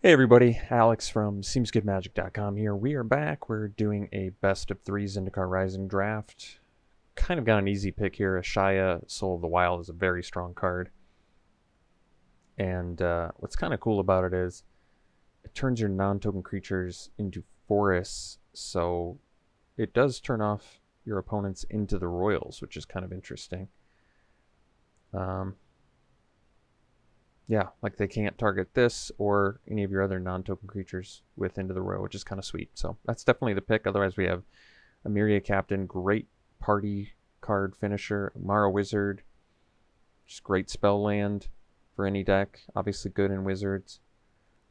Hey everybody, Alex from SeemsGoodMagic.com here. We are back. We're doing a best of three Zendikar Rising draft. Kind of got an easy pick here. Ashaya, Soul of the Wild is a very strong card. And what's kind of cool about it is it turns your non-token creatures into forests, so it does turn off your opponents into the royals, which is kind of interesting. Yeah, like they can't target this or any of your other non-token creatures with Into the Row, which is kind of sweet. So that's definitely the pick. Otherwise, we have Emiria Captain, great party card finisher, Mara Wizard, just great spell land for any deck. Obviously good in Wizards.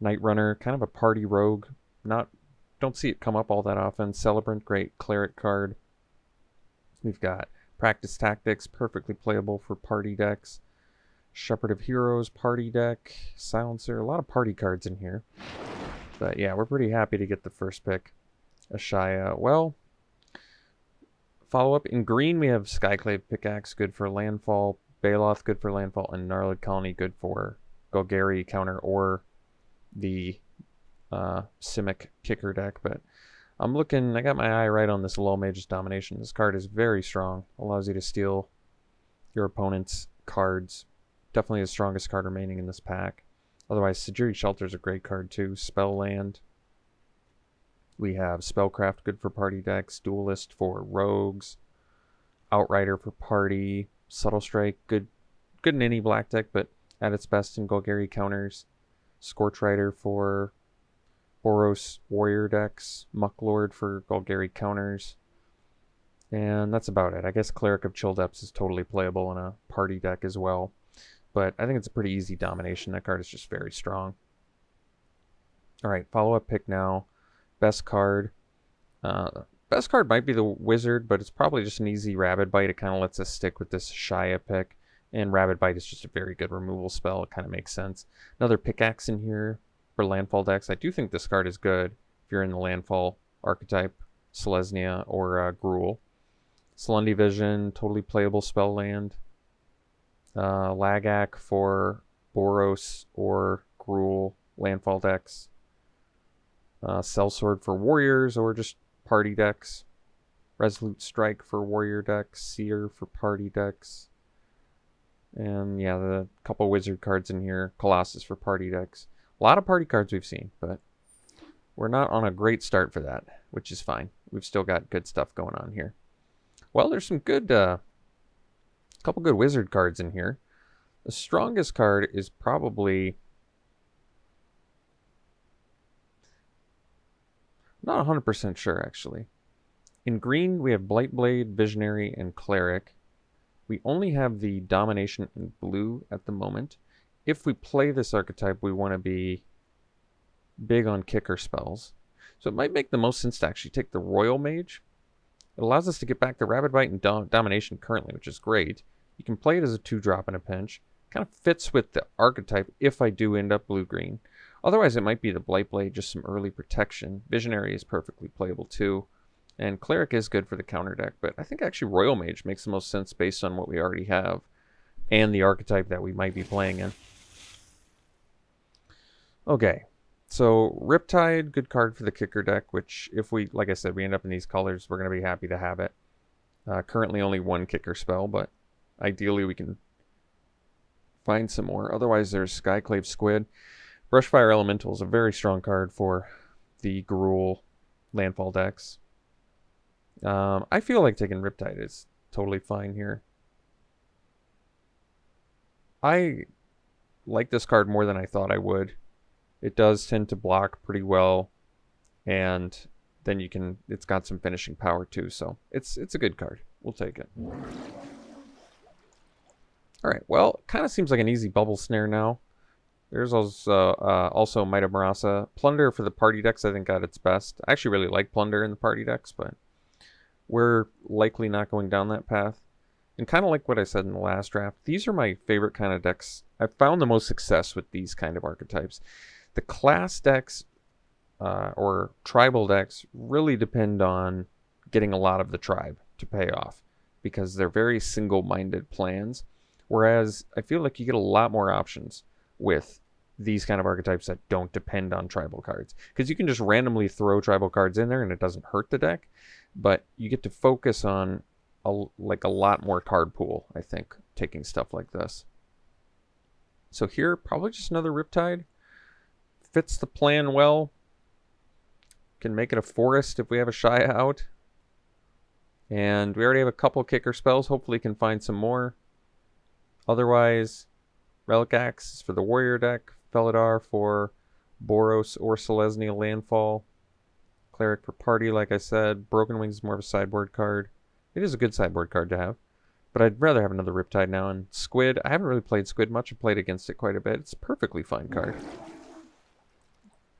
Night Runner, kind of a party rogue. Don't see it come up all that often. Celebrant, great cleric card. We've got Practice Tactics, perfectly playable for party decks. Shepherd of Heroes, party deck, Silencer, a lot of party cards in here. But yeah, we're pretty happy to get the first pick. Ashaya, well, follow up. In green, we have Skyclave Pickaxe, good for landfall. Baloth, good for landfall. And Gnarled Colony, good for Golgari counter or the Simic kicker deck. But I'm looking, I got my eye right on this Lull Mage's Domination. This card is very strong. Allows you to steal your opponent's cards. Definitely the strongest card remaining in this pack. Otherwise, Sajiri Shelter is a great card too. Spell land. We have Spellcraft, good for party decks. Duelist for rogues. Outrider for party. Subtle Strike, good in any black deck, but at its best in Golgari counters. Scorchrider for Boros warrior decks. Mucklord for Golgari counters. And that's about it. I guess Cleric of Chill Depths is totally playable in a party deck as well. But I think it's a pretty easy domination. That card is just very strong. Alright, follow-up pick now. Best card. Best card might be the Wizard, but it's probably just an easy Rabid Bite. It kind of lets us stick with this Shia pick. And Rabid Bite is just a very good removal spell. It kind of makes sense. Another Pickaxe in here for landfall decks. I do think this card is good if you're in the landfall archetype, Selesnya or Gruul. Salundi Vision, totally playable spell land. Lagak for Boros or Gruul landfall decks. Sellsword for warriors or just party decks. Resolute Strike for warrior decks. Seer for party decks. And yeah, the couple wizard cards in here. Colossus for party decks. A lot of party cards we've seen, but we're not on a great start for that, which is fine. We've still got good stuff going on here. Well, there's some good couple good wizard cards in here. The strongest card is probably not 100% sure actually. In green we have Blightblade, Visionary, and Cleric. We only have the Domination in blue at the moment. If we play this archetype, we want to be big on kicker spells. So it might make the most sense to actually take the Royal Mage. It allows us to get back the Rabid Bite and Domination currently, which is great. You can play it as a 2-drop in a pinch. Kind of fits with the archetype if I do end up blue-green. Otherwise, it might be the Blightblade, just some early protection. Visionary is perfectly playable too. And Cleric is good for the counter deck, but I think actually Royal Mage makes the most sense based on what we already have and the archetype that we might be playing in. Okay, so Riptide, good card for the kicker deck, which if we, like I said, we end up in these colors, we're going to be happy to have it. Currently only one kicker spell, but ideally we can find some more. Otherwise there's Skyclave Squid. Brushfire Elemental is a very strong card for the Gruul landfall decks. I feel like taking Riptide is totally fine here. I like this card more than I thought I would. It does tend to block pretty well, and then it's got some finishing power too, so it's a good card. We'll take it. Alright, well, it kind of seems like an easy Bubble Snare now. There's also Might of Marasa. Plunder for the party decks I think at its best. I actually really like Plunder in the party decks, but we're likely not going down that path. And kind of like what I said in the last draft, these are my favorite kind of decks. I've found the most success with these kind of archetypes. The class decks or tribal decks really depend on getting a lot of the tribe to pay off because they're very single-minded plans. Whereas I feel like you get a lot more options with these kind of archetypes that don't depend on tribal cards. Because you can just randomly throw tribal cards in there and it doesn't hurt the deck, but you get to focus on a lot more card pool, I think, taking stuff like this. So here, probably just another Riptide. Fits the plan well. Can make it a forest if we have a Shia out. And we already have a couple kicker spells. Hopefully can find some more. Otherwise, Relic Axe is for the warrior deck. Felidar for Boros or Selesnya landfall. Cleric for party, like I said. Broken Wings is more of a sideboard card. It is a good sideboard card to have. But I'd rather have another Riptide now. And Squid, I haven't really played Squid much. I've played against it quite a bit. It's a perfectly fine card.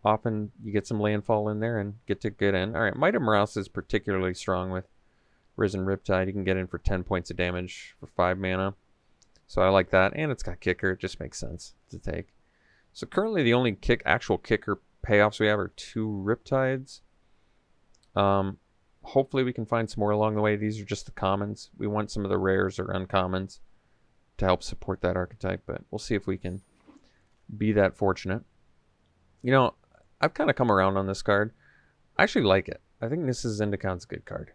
Often you get some landfall in there and get to get in. Alright, Might of Morass is particularly strong with Risen Riptide. You can get in for 10 points of damage for 5 mana. So I like that. And it's got kicker. It just makes sense to take. So currently the only actual kicker payoffs we have are 2 Riptides. Hopefully we can find some more along the way. These are just the commons. We want some of the rares or uncommons to help support that archetype. But we'll see if we can be that fortunate. You know, I've kind of come around on this card. I actually like it. I think this is Zendikar's a good card.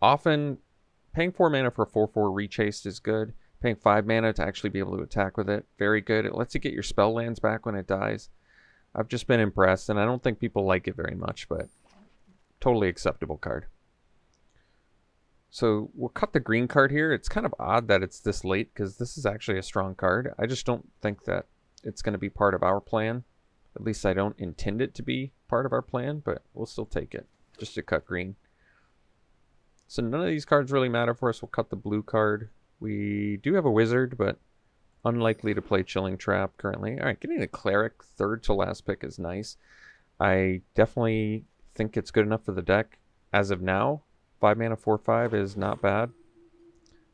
Often, paying 4 mana for a 4/4 Rechaste is good. Paying 5 mana to actually be able to attack with it, very good. It lets you get your spell lands back when it dies. I've just been impressed, and I don't think people like it very much, but totally acceptable card. So we'll cut the green card here. It's kind of odd that it's this late, because this is actually a strong card. I just don't think that it's going to be part of our plan. At least I don't intend it to be part of our plan, but we'll still take it just to cut green. So none of these cards really matter for us. We'll cut the blue card. We do have a wizard, but unlikely to play Chilling Trap currently. All right, getting a cleric, third to last pick is nice. I definitely think it's good enough for the deck as of now. 5 mana 4/5 is not bad.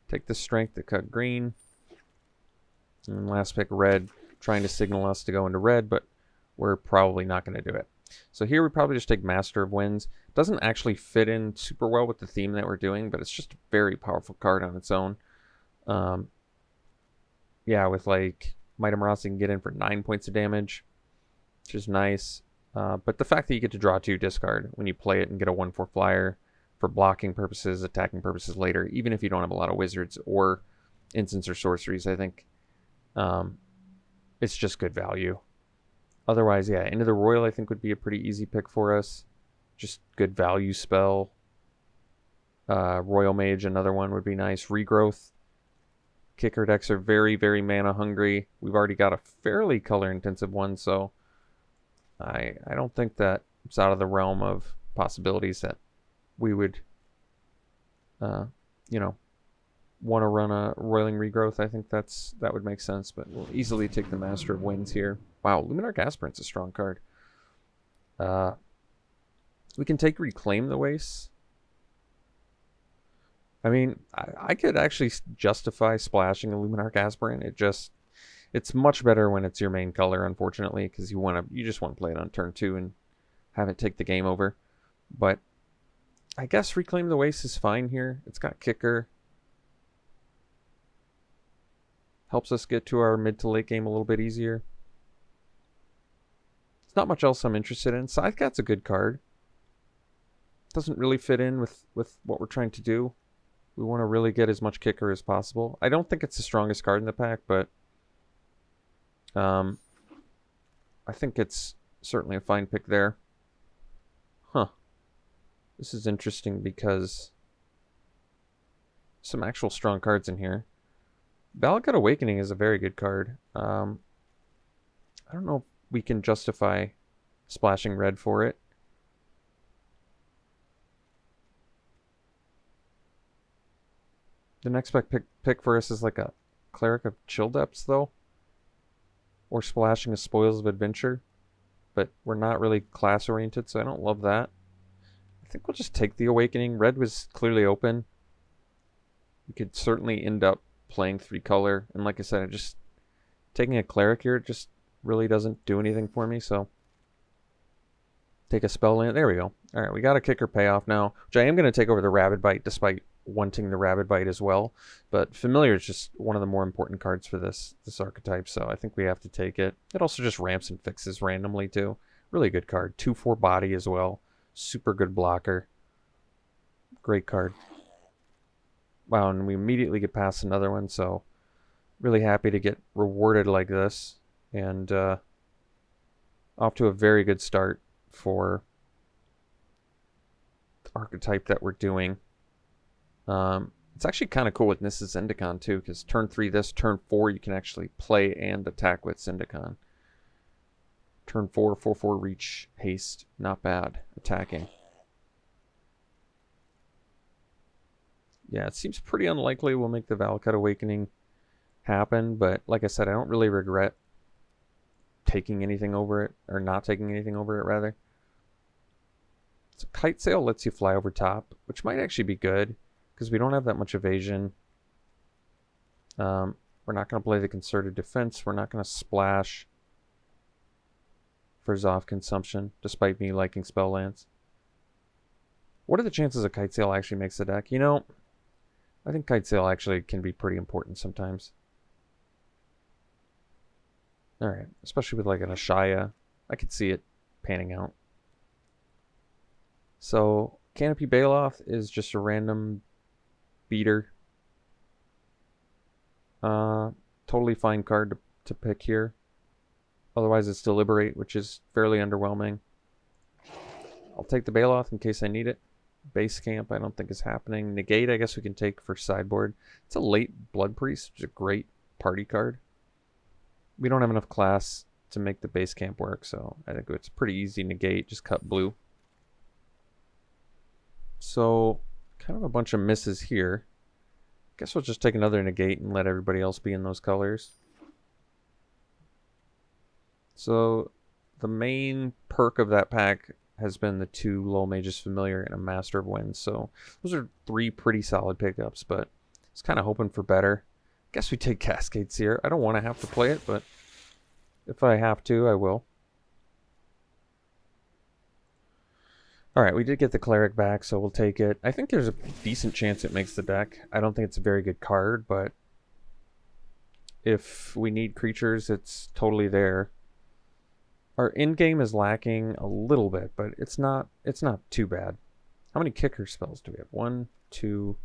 Take the strength to cut green. And last pick red, trying to signal us to go into red, but we're probably not going to do it. So here we probably just take Master of Winds. Doesn't actually fit in super well with the theme that we're doing, but it's just a very powerful card on its own. Yeah, with like Might of Morass, you can get in for 9 points of damage, which is nice. But the fact that you get to draw 2 discard when you play it and get a 1/4 flyer for blocking purposes, attacking purposes later, even if you don't have a lot of wizards or instants or sorceries, I think it's just good value. Otherwise, yeah, Into the Royal I think would be a pretty easy pick for us. Just good value spell. Royal Mage, another one would be nice. Regrowth. Kicker decks are very, very mana hungry. We've already got a fairly color intensive one, so I don't think that it's out of the realm of possibilities that we would, you know, want to run a Roiling Regrowth. I think that would make sense, but we'll easily take the Master of Winds here. Wow, Luminarch Aspirant's a strong card. We can take Reclaim the Wastes. I mean, I could actually justify splashing a Luminarch Aspirant. It's much better when it's your main color, unfortunately, because you just want to play it on turn 2 and have it take the game over. But I guess Reclaim the Waste is fine here. It's got kicker. Helps us get to our mid to late game a little bit easier. There's not much else I'm interested in. Scythecat's a good card. Doesn't really fit in with what we're trying to do. We want to really get as much kicker as possible. I don't think it's the strongest card in the pack, but I think it's certainly a fine pick there. Huh. This is interesting because some actual strong cards in here. Valakut Awakening is a very good card. I don't know if we can justify splashing red for it. The next pick for us is like a Cleric of Chill Depths, though. Or splashing a Spoils of Adventure. But we're not really class-oriented, so I don't love that. I think we'll just take the Awakening. Red was clearly open. We could certainly end up playing 3-color. And like I said, taking a Cleric here just really doesn't do anything for me, so take a spell land. There we go. Alright, we got a kicker payoff now, which I am going to take over the Rabid Bite despite wanting the Rabid Bite as well. But Familiar is just one of the more important cards for this archetype, so I think we have to take it. It also just ramps and fixes randomly too. Really good card. 2/4 body as well. Super good blocker. Great card. Wow, and we immediately get past another one, so really happy to get rewarded like this. And off to a very good start for the archetype that we're doing. It's actually kind of cool with Nissa's Zendikar too, because turn 3 this, turn 4 you can actually play and attack with Zendikar. Turn 4, 4/4 reach, haste, not bad. Attacking. Yeah, it seems pretty unlikely we'll make the Valakut Awakening happen, but like I said, I don't really regret taking anything over it, or not taking anything over it, rather. So Kite Sail lets you fly over top, which might actually be good, because we don't have that much evasion. We're not going to play the Concerted Defense. We're not going to splash for Zoff consumption, despite me liking Spell Lance. What are the chances a Kite Sail actually makes the deck? You know, I think Kite Sail actually can be pretty important sometimes. Alright, especially with like an Ashaya. I could see it panning out. So, Canopy Bailoff is just a random beater. Totally fine card to pick here. Otherwise it's Deliberate, which is fairly underwhelming. I'll take the Bailoff in case I need it. Base Camp I don't think is happening. Negate I guess we can take for sideboard. It's a late Blood Priest, which is a great party card. We don't have enough class to make the Base Camp work, so I think it's pretty easy. Negate, just cut blue. So, kind of a bunch of misses here. Guess we'll just take another Negate and let everybody else be in those colors. So, the main perk of that pack has been the 2 Lowell Mage's Familiar and a Master of Winds. So, those are 3 pretty solid pickups, but I was kind of hoping for better. Guess we take Cascade Seer. I don't want to have to play it, but if I have to, I will. Alright, we did get the Cleric back, so we'll take it. I think there's a decent chance it makes the deck. I don't think it's a very good card, but if we need creatures, it's totally there. Our in-game is lacking a little bit, but it's not too bad. How many kicker spells do we have? 1, 2...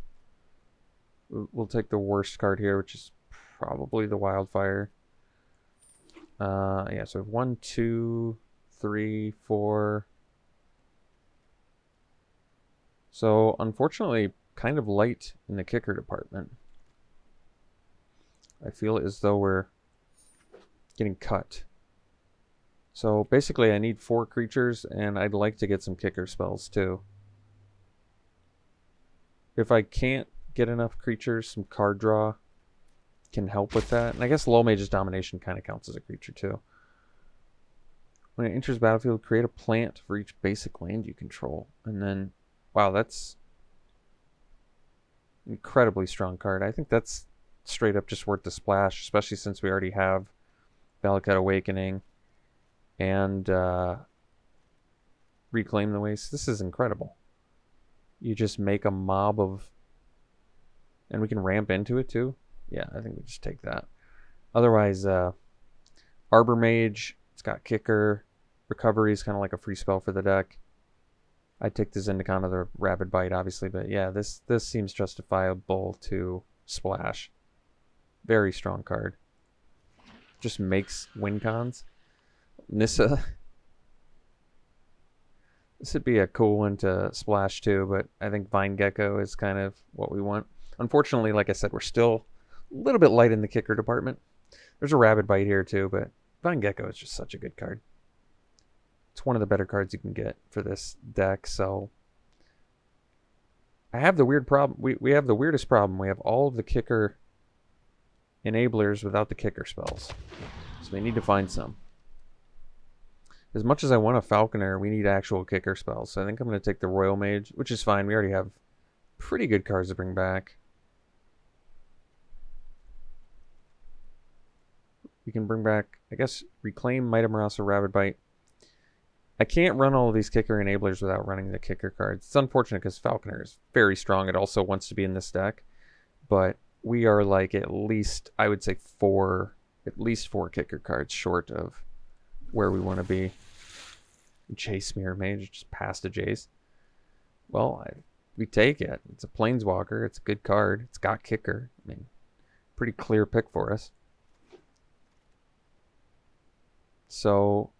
We'll take the worst card here, which is probably the Wildfire. Yeah, so 1, 2, 3, 4. So, unfortunately, kind of light in the kicker department. I feel as though we're getting cut. So, basically, I need 4 creatures, and I'd like to get some kicker spells, too. If I can't get enough creatures, some card draw can help with that. And I guess Lowell Mage's Domination kind of counts as a creature too. When it enters battlefield, create a plant for each basic land you control. And then, wow, that's an incredibly strong card. I think that's straight up just worth the splash, especially since we already have Valakut Awakening and Reclaim the Waste. This is incredible. You just make a mob of... And we can ramp into it too? Yeah, I think we just take that. Otherwise, Arbor Mage, it's got Kicker. Recovery is kind of like a free spell for the deck. I'd take the Zendikar of the Rabid Bite, obviously, but yeah, this seems justifiable to splash. Very strong card. Just makes win cons. Nissa. This would be a cool one to splash too, but I think Vine Gecko is kind of what we want. Unfortunately, like I said, we're still a little bit light in the kicker department. There's a Rabid Bite here too, but Vine Gecko is just such a good card. It's one of the better cards you can get for this deck, so... I have the weird problem. We have the weirdest problem. We have all of the kicker enablers without the kicker spells. So we need to find some. As much as I want a Falconer, we need actual kicker spells. So I think I'm going to take the Royal Mage, which is fine. We already have pretty good cards to bring back. We can bring back, I guess, Reclaim, Might of Marasa, Rabid Bite. I can't run all of these kicker enablers without running the kicker cards. It's unfortunate because Falconer is very strong. It also wants to be in this deck, but we are like at least, I would say at least four kicker cards short of where we want to be. Jace Mirror Mage just passed a Jace. Well, we take it. It's a Planeswalker. It's a good card. It's got kicker. I mean, pretty clear pick for us. So,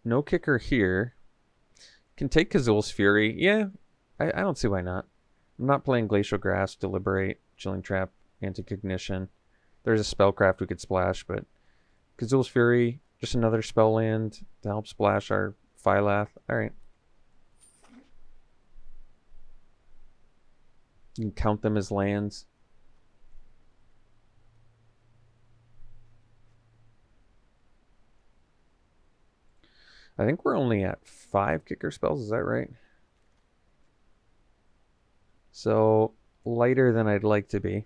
no kicker here. Can take Kazul's Fury. Yeah, I don't see why not. I'm not playing Glacial Grasp, Deliberate, Chilling Trap, Anti-Cognition. There's a Spellcraft we could splash, but Kazul's Fury, just another spell land to help splash our Phylath. Alright. You can count them as lands. I think we're only at 5 kicker spells, is that right? So, lighter than I'd like to be.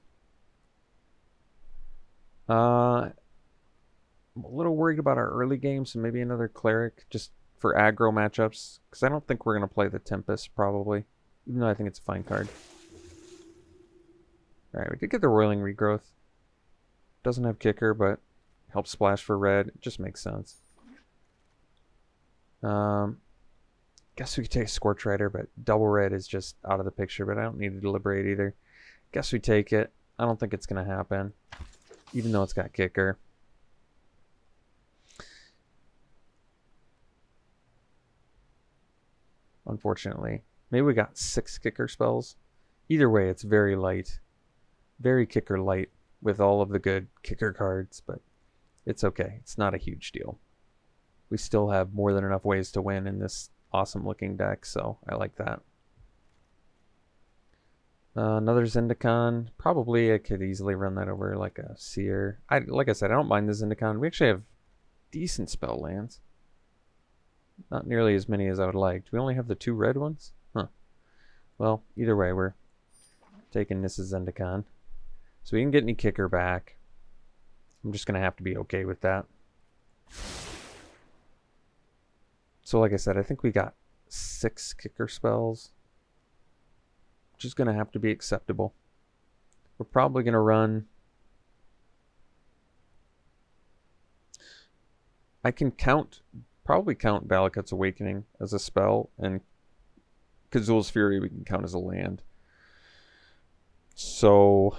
I'm a little worried about our early game, so maybe another Cleric, just for aggro matchups, because I don't think we're going to play the Tempest, probably, even though I think it's a fine card. Alright, we did get the Roiling Regrowth. Doesn't have kicker, but helps splash for red. It just makes sense. Guess we could take a Scorch Rider, but double red is just out of the picture, but I don't need to deliberate either. Guess we take it. I don't think it's going to happen, even though it's got kicker. Unfortunately. Maybe we got 6 kicker spells. Either way, it's very light. Very kicker light with all of the good kicker cards, but it's okay. It's not a huge deal. We still have more than enough ways to win in this awesome looking deck, so I like that. Another Zendikar. Probably I could easily run that over like a Seer. Like I said, I don't mind the Zendikar. We actually have decent spell lands. Not nearly as many as I would like. Do we only have the 2 red ones? Huh. Well, either way, we're taking this as Zendikar. So we didn't get any kicker back. I'm just going to have to be okay with that. So like I said, I think we got 6 kicker spells, which is going to have to be acceptable. We're probably going to run... I can probably count Valakut's Awakening as a spell, and Kazul's Fury we can count as a land. So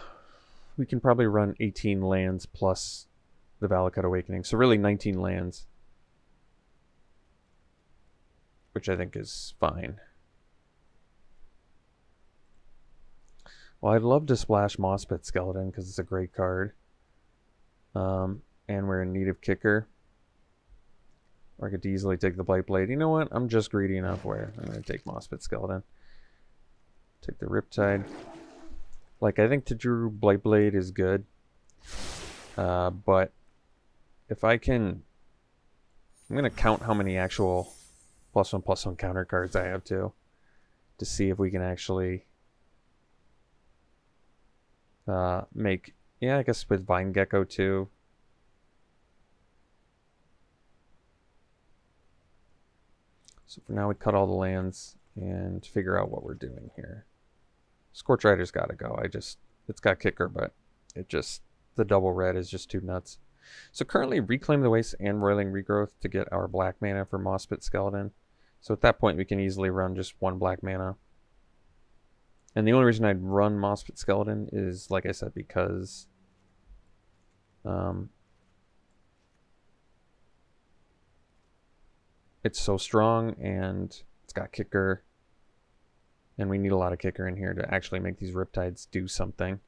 we can probably run 18 lands plus the Valakut Awakening. So really 19 lands, which I think is fine. Well, I'd love to splash Mospit Skeleton because it's a great card. And we're in need of kicker. Or I could easily take the Blightblade. You know what? I'm just greedy enough where I'm going to take Mospit Skeleton. Take the Riptide. Like, I think to Drew Blightblade is good. But if I can... I'm going to count how many actual +1/+1 counter cards I have to see if we can actually make... Yeah, I guess with Vine Gecko too. So for now we cut all the lands and figure out what we're doing here. Scorch Rider's got to go. It's got kicker, but the double red is just too nuts. So currently Reclaim the Waste and Roiling Regrowth to get our black mana for Mospit Skeleton. So at that point we can easily run just 1 black mana. And the only reason I'd run Mospit Skeleton is, like I said, because it's so strong and it's got kicker. And we need a lot of kicker in here to actually make these Riptides do something.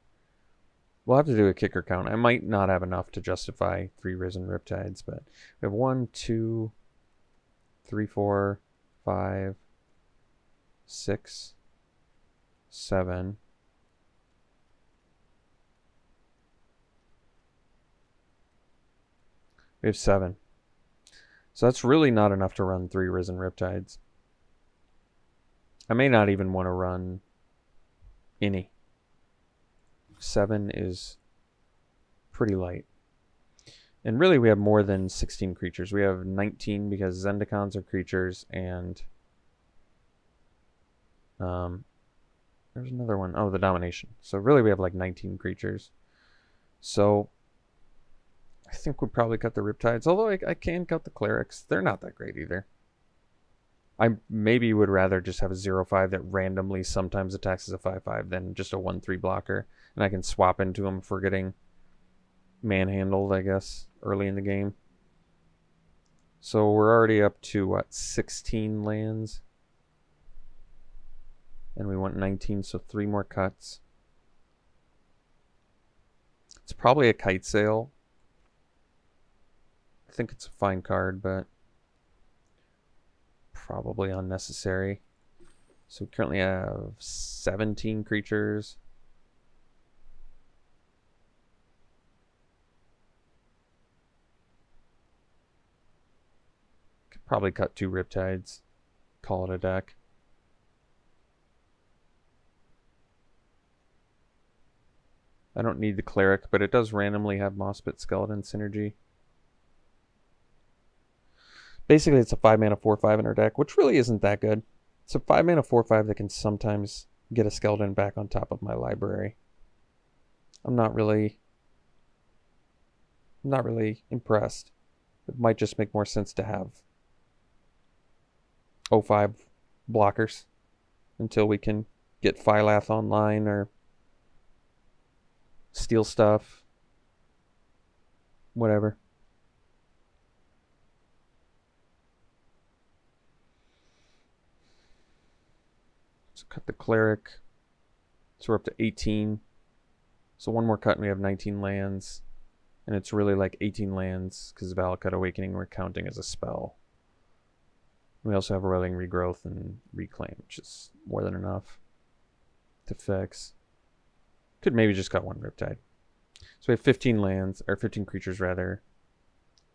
We'll have to do a kicker count. I might not have enough to justify 3 Risen Riptides, but we have 1, 2, 3, 4, 5, 6, 7. We have 7. So that's really not enough to run 3 Risen Riptides. I may not even want to run any. 7 is pretty light. And really, we have more than 16 creatures. We have 19 because Zendikars are creatures, and there's another one. Oh, the Domination. So really, we have like 19 creatures. So I think we'll probably cut the Riptides, although I can cut the Clerics. They're not that great either. I maybe would rather just have a 0/5 that randomly sometimes attacks as a 5/5 than just a 1/3 blocker. And I can swap into them for getting manhandled, I guess, early in the game. So we're already up to, what, 16 lands? And we want 19, so 3 more cuts. It's probably a Kite Sail. I think it's a fine card, but probably unnecessary. So we currently have 17 creatures. Could probably cut 2 Riptides, call it a deck. I don't need the Cleric, but it does randomly have Mossbit Skeleton synergy. Basically, it's a 5-mana 4/5 in our deck, which really isn't that good. It's a 5-mana 4/5 that can sometimes get a Skeleton back on top of my library. I'm not really impressed. It might just make more sense to have 0/5 blockers until we can get Phylath online or steal stuff, whatever. So cut the Cleric. So we're up to 18. So one more cut and we have 19 lands. And it's really like 18 lands because Valakut Awakening we're counting as a spell. We also have Rolling Regrowth and Reclaim, which is more than enough to fix. Could maybe just cut 1 Riptide. So we have 15 lands, or 15 creatures rather.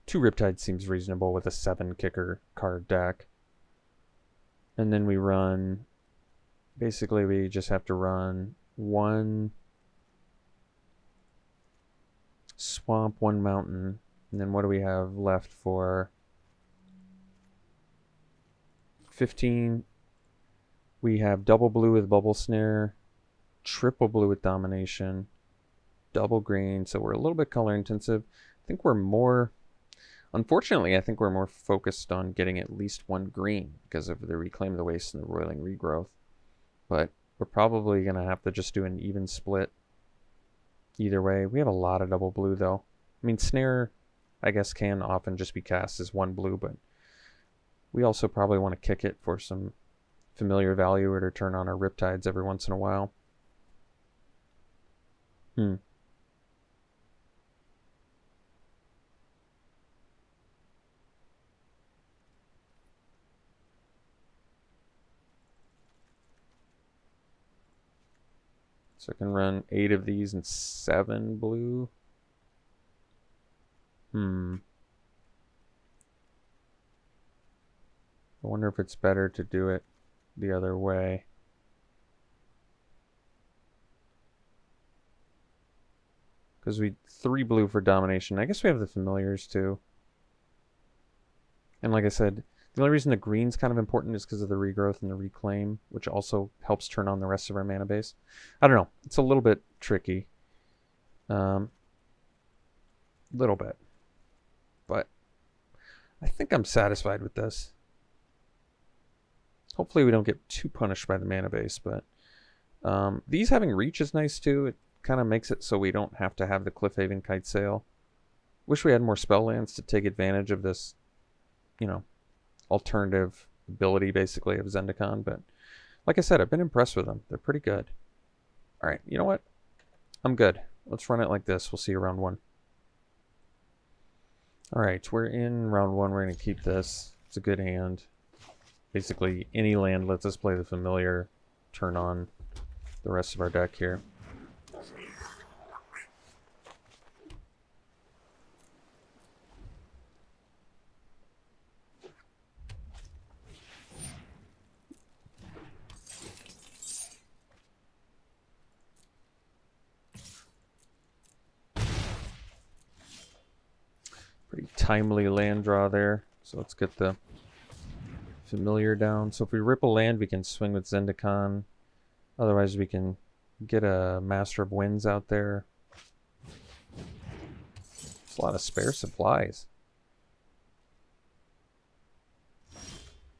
2 Riptides seems reasonable with a 7 kicker card deck. And then we run, basically we just have to run 1 swamp, 1 mountain, and then what do we have left for 15? We have double blue with Bubble Snare, triple blue with Domination, double green, so we're a little bit color intensive. I think we're more, unfortunately, I think we're more focused on getting at least 1 green because of the Reclaim the Waste and the Roiling Regrowth. But we're probably going to have to just do an even split either way. We have a lot of double blue, though. I mean, Snare, I guess, can often just be cast as 1 blue, but we also probably want to kick it for some familiar value or to turn on our Riptides every once in a while. So I can run 8 of these and 7 blue. I wonder if it's better to do it the other way. Because we 3 blue for Domination. I guess we have the familiars too. And like I said, the only reason the green's kind of important is because of the Regrowth and the Reclaim, which also helps turn on the rest of our mana base. I don't know. It's a little bit tricky. Little bit. But I think I'm satisfied with this. Hopefully we don't get too punished by the mana base, but these having reach is nice too. It kind of makes it so we don't have to have the Cliffhaven Kite Sail. Wish we had more spell lands to take advantage of this, you know, alternative ability basically of Zendikar, but like I said, I've been impressed with them. They're pretty good. All right, you know what? I'm good. Let's run it like this. We'll see you round 1. All right, we're in round 1. We're going to keep this. It's a good hand. Basically, any land lets us play the familiar, turn on the rest of our deck here. Pretty timely land draw there. So let's get the familiar down. So if we rip a land, we can swing with Zendikar. Otherwise, we can get a Master of Winds out there. It's a lot of spare supplies.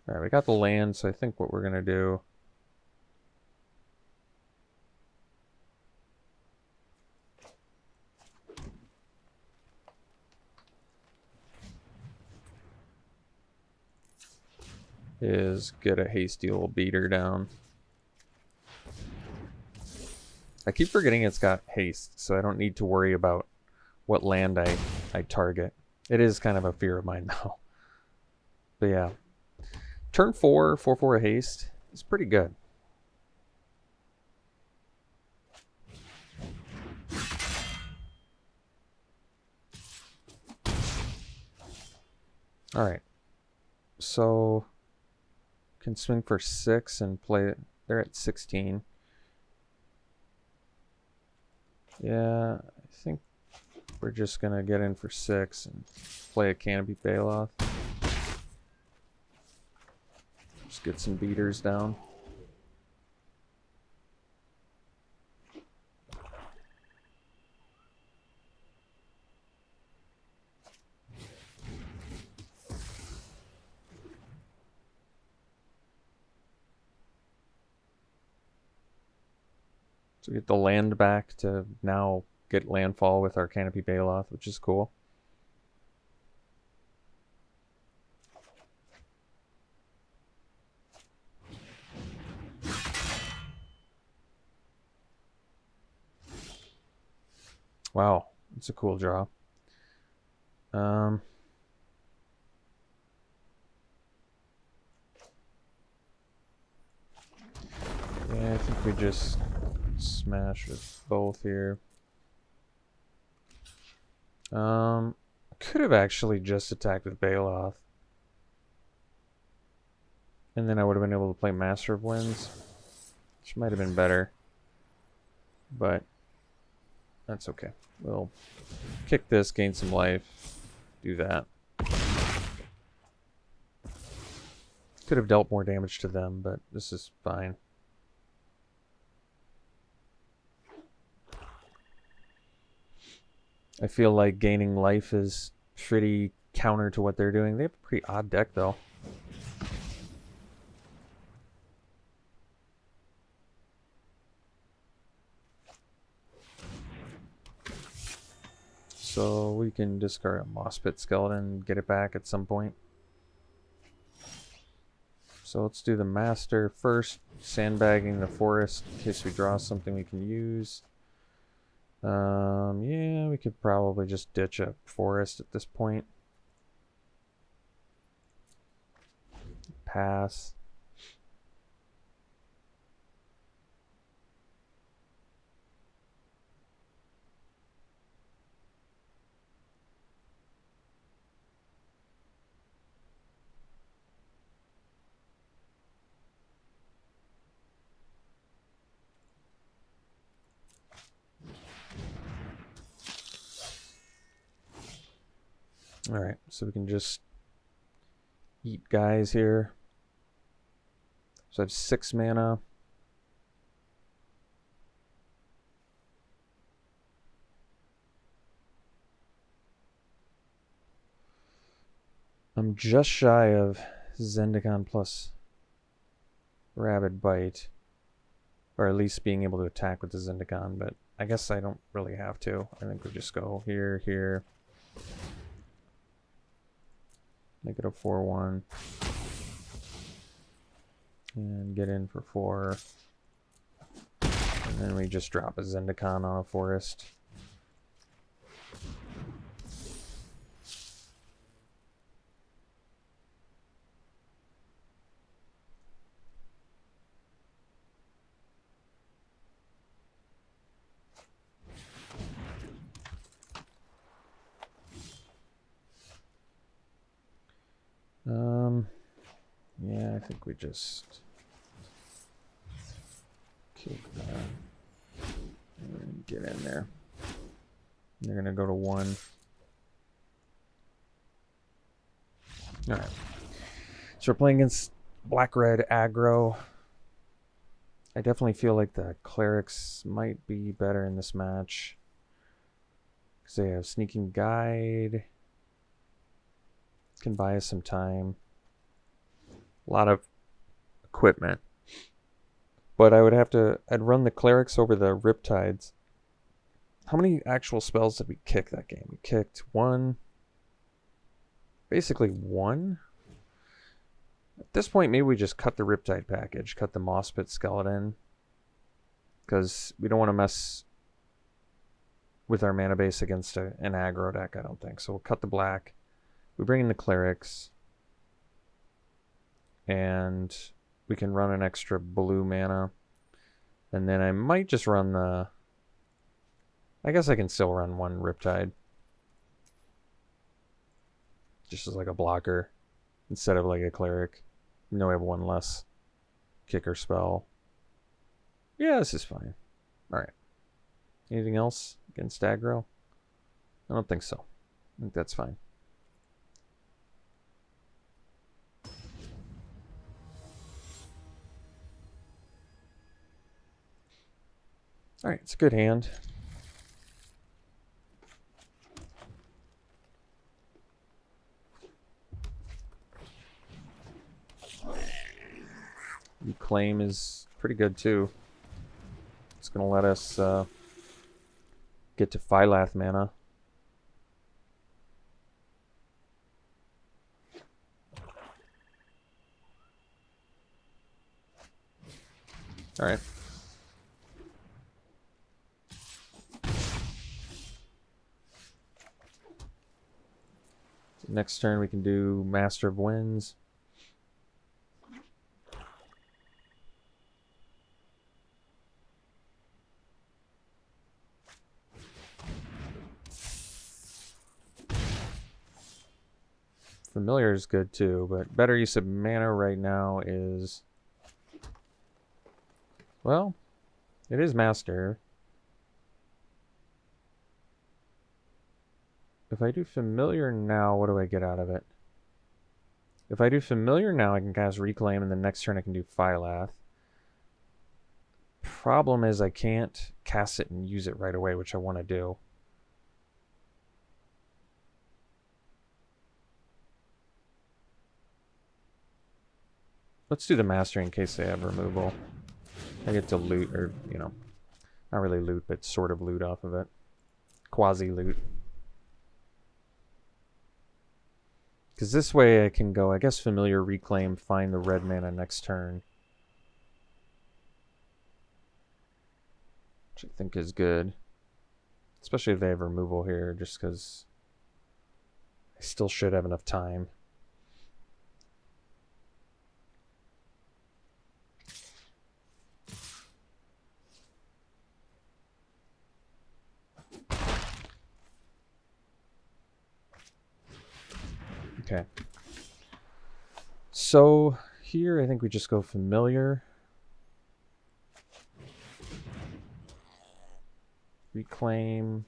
Alright, we got the land, so I think what we're going to do is get a hasty little beater down. I keep forgetting it's got haste, so I don't need to worry about what land I target. It is kind of a fear of mine though. But yeah. Turn 4, 4/4 haste is pretty good. Alright. So can swing for 6 and play it. They're at 16. Yeah, I think we're just gonna get in for 6 and play a Canopy Bailoff. Just get some beaters down. So we get the land back to now get landfall with our Canopy Bailoff, which is cool. Wow, it's a cool draw. Yeah, I think we just smash with both here. Could have actually just attacked with Bailoff. And then I would have been able to play Master of Winds, which might have been better. But that's okay. We'll kick this, gain some life, do that. Could have dealt more damage to them, but this is fine. I feel like gaining life is pretty counter to what they're doing. They have a pretty odd deck, though. So we can discard a Moss Pit Skeleton and get it back at some point. So let's do the Master first, sandbagging the forest in case we draw something we can use. Yeah, we could probably just ditch a forest at this point. Pass. Alright, so we can just eat guys here. So I have 6 mana. I'm just shy of Zendikar plus Rabid Bite. Or at least being able to attack with the Zendikar, but I guess I don't really have to. I think we just go here, here. Make it a 4/1. And get in for 4. And then we just drop a Zendikar on a forest. Yeah, I think we just kick that and get in there. They're gonna go to 1. Alright. So we're playing against black-red aggro. I definitely feel like the clerics might be better in this match. Because they have Sneaking Guide. Can buy us some time. A lot of equipment. But I would have to... I'd run the clerics over the Riptides. How many actual spells did we kick that game? We kicked one. Basically one. At this point, maybe we just cut the Riptide package. Cut the Moss Pit Skeleton. Because we don't want to mess with our mana base against an aggro deck, I don't think. So we'll cut the black. We bring in the clerics. And we can run an extra blue mana. And then I might just run the... I guess I can still run one Riptide. Just as like a blocker. Instead of like a cleric. You know I have one less kicker spell. Yeah, this is fine. Alright. Anything else against aggro? I don't think so. I think that's fine. Alright, it's a good hand. Reclaim is pretty good too. It's going to let us get to Phylath mana. Alright. Next turn we can do Master of Winds. Familiar is good too, but better use of mana right now is... Well, it is Master. If I do Familiar now, what do I get out of it? If I do Familiar now, I can cast Reclaim, and the next turn I can do Phylath. Problem is I can't cast it and use it right away, which I want to do. Let's do the Master in case they have removal. I get to loot, or, you know, not really loot, but sort of loot off of it. Quasi-loot. Because this way I can go, I guess, Familiar, Reclaim, find the red mana next turn. Which I think is good. Especially if they have removal here, just because I still should have enough time. Okay. So here I think we just go Familiar. Reclaim.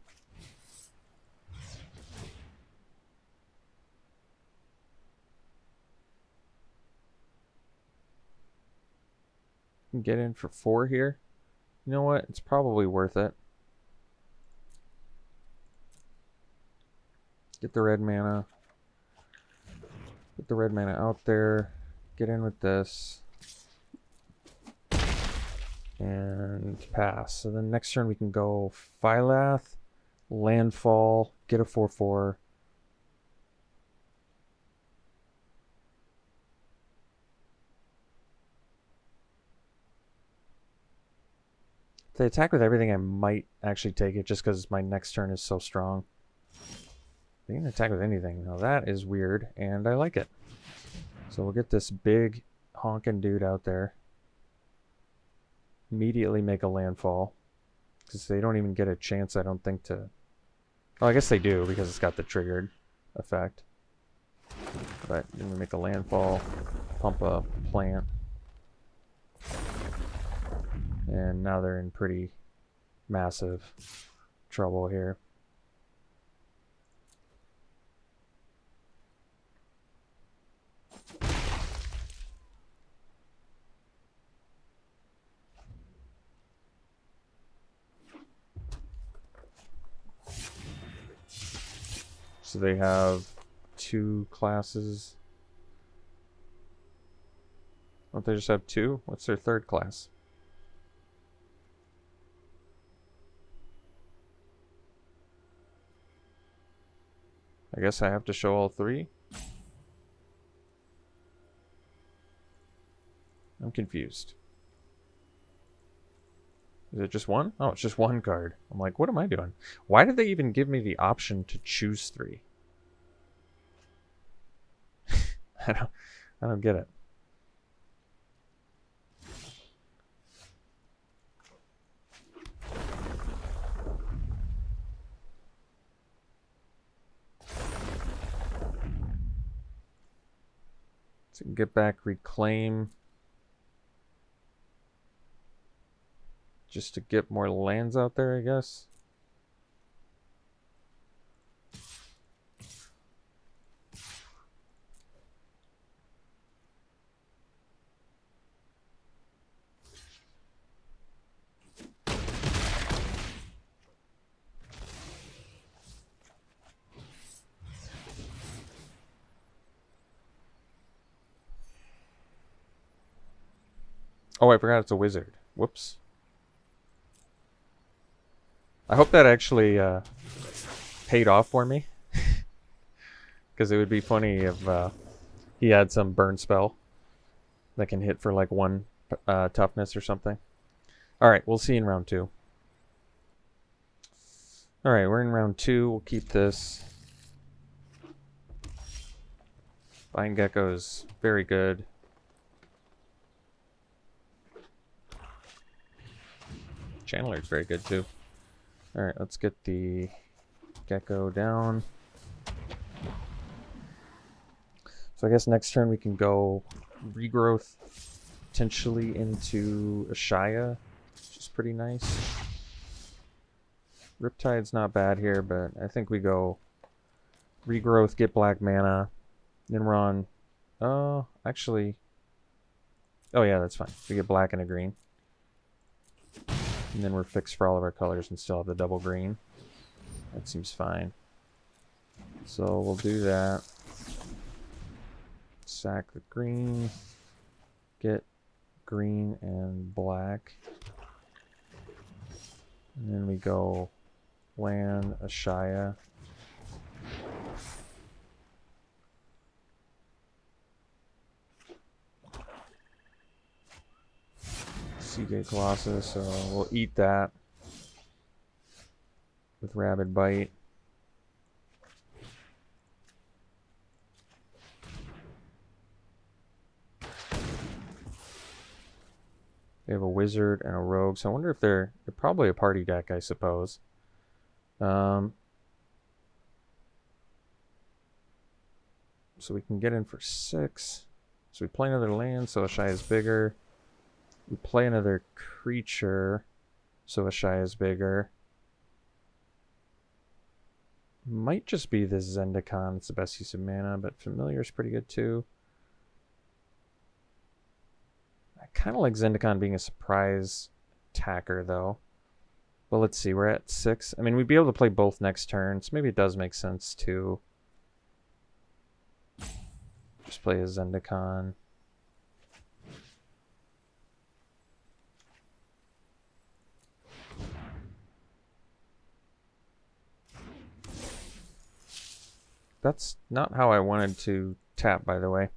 Get in for 4 here. You know what? It's probably worth it. Get the red mana. Get the red mana out there. Get in with this. And pass. So then next turn we can go Phylath, Landfall, get a 4/4. If they attack with everything, I might actually take it just because my next turn is so strong. They can attack with anything. Now that is weird, and I like it. So we'll get this big honking dude out there. Immediately make a landfall. Because they don't even get a chance, I don't think, to... Oh, I guess they do, because it's got the triggered effect. But then we make a landfall, pump a plant. And now they're in pretty massive trouble here. So they have 2 classes. Don't they just have 2? What's their 3rd class? I guess I have to show all 3? I'm confused. Is it just 1? Oh, it's just 1 card. I'm like, what am I doing? Why did they even give me the option to choose 3? I don't get it. So get back Reclaim. Just to get more lands out there, I guess. Oh, I forgot it's a wizard. Whoops. I hope that actually paid off for me. Because it would be funny if he had some burn spell that can hit for like 1 toughness or something. Alright, we'll see in round 2. Alright, we're in round 2. We'll keep this. Vine Gecko is very good. Channeler is very good too. Alright, let's get the Gecko down. So I guess next turn we can go Regrowth potentially into Ashaya, which is pretty nice. Riptide's not bad here, but I think we go Regrowth, get black mana, then we're on... Oh, actually... Oh yeah, that's fine. We get black and a green. And then we're fixed for all of our colors and still have the double green. That seems fine. So we'll do that. Sack the green. Get green and black. And then we go land Ashaya. Seagate Colossus, so we'll eat that with Rabid Bite. They have a wizard and a rogue, so I wonder if they're probably a party deck, I suppose. So we can get in for 6. So we play another land, so Ashaya is bigger. We play another creature, so Ashaya is bigger. Might just be this Zendikar. It's the best use of mana, but Familiar is pretty good too. I kind of like Zendikar being a surprise attacker, though. But let's see, we're at 6. I mean, we'd be able to play both next turn, so maybe it does make sense to just play a Zendikar. That's not how I wanted to tap, by the way.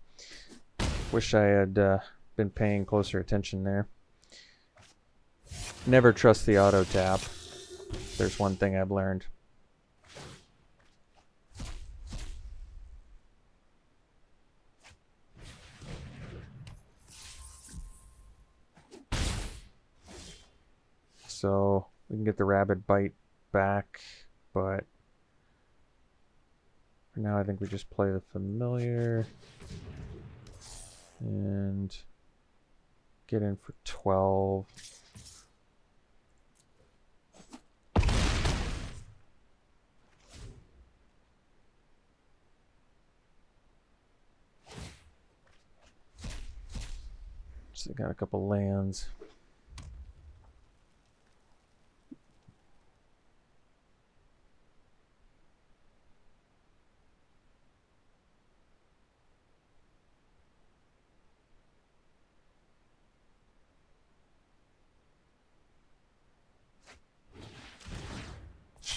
Wish I had been paying closer attention there. Never trust the auto tap. There's one thing I've learned. So we can get the Rabid Bite back, but for now I think we just play the Familiar and get in for 12. So they got a couple lands.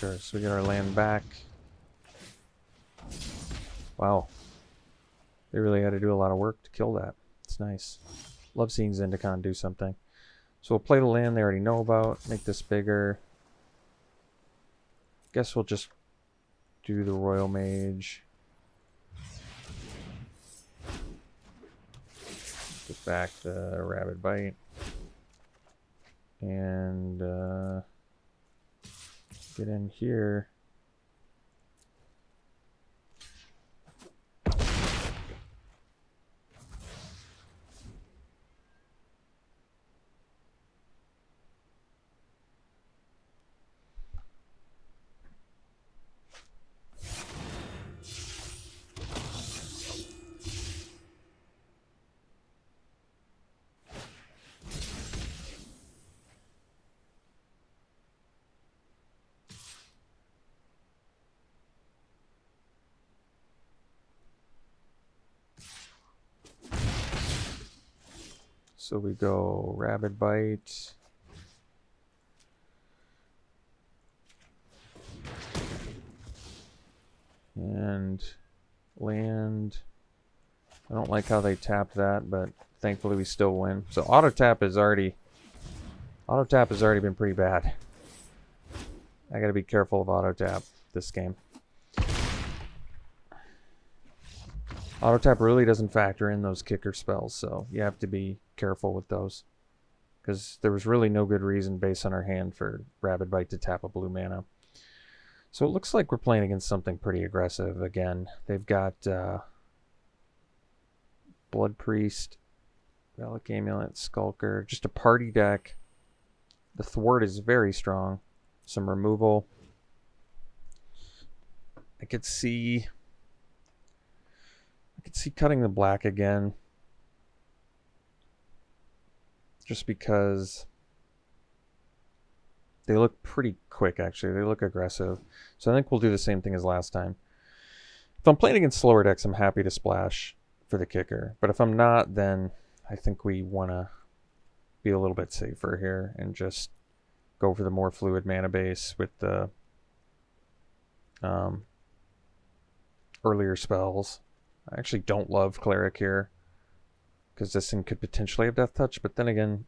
sure. So we get our land back. Wow. They really had to do a lot of work to kill that. It's nice. Love seeing Zendikar do something. So we'll play the land they already know about. Make this bigger. Guess we'll just do the Royal Mage. Get back the Rabid Bite. And get in here. So we go Rabid Bite. And land. I don't like how they tapped that, but thankfully we still win. So auto tap has already been pretty bad. I gotta be careful of auto tap this game. Auto tap really doesn't factor in those kicker spells, so you have to be careful with those. Because there was really no good reason based on our hand for Rabid Bite to tap a blue mana. So it looks like we're playing against something pretty aggressive again. They've got Blood Priest, Relic Amulet, Skulker, just a party deck. The Thwart is very strong. Some removal. I could see cutting the black again. Just because they look pretty quick, actually. They look aggressive. So I think we'll do the same thing as last time. If I'm playing against slower decks, I'm happy to splash for the kicker. But if I'm not, then I think we want to be a little bit safer here and just go for the more fluid mana base with the earlier spells. I actually don't love Cleric here because this thing could potentially have Death Touch, but then again,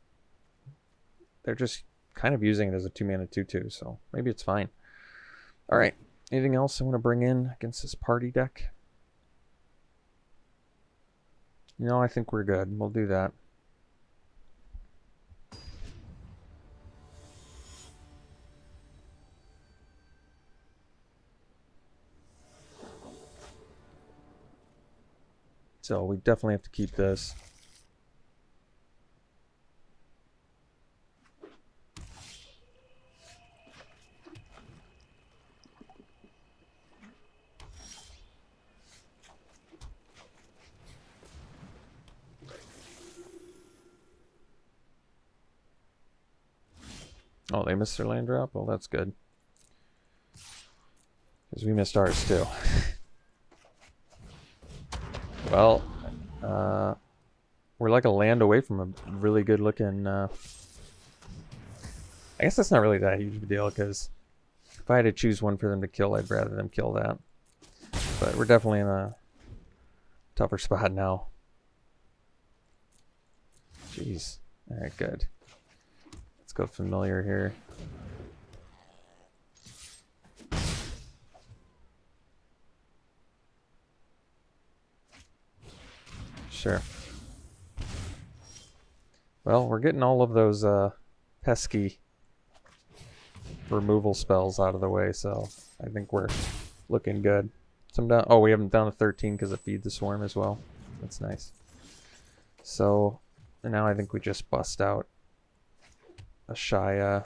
they're just kind of using it as a 2-mana 2/2, so maybe it's fine. All right, anything else I want to bring in against this party deck? No, I think we're good. We'll do that. So we definitely have to keep this. Oh, they missed their land drop? Well, that's good. Because we missed ours too. Well, we're like a land away from a really good looking... I guess that's not really that huge of a deal, because if I had to choose one for them to kill, I'd rather them kill that. But we're definitely in a tougher spot now. Jeez. Alright, good. Let's go familiar here. Sure. Well, we're getting all of those pesky removal spells out of the way, so I think we're looking good. Some down. Oh, we have them down to 13 because of Feed the Swarm as well. That's nice. So now I think we just bust out a Shaya.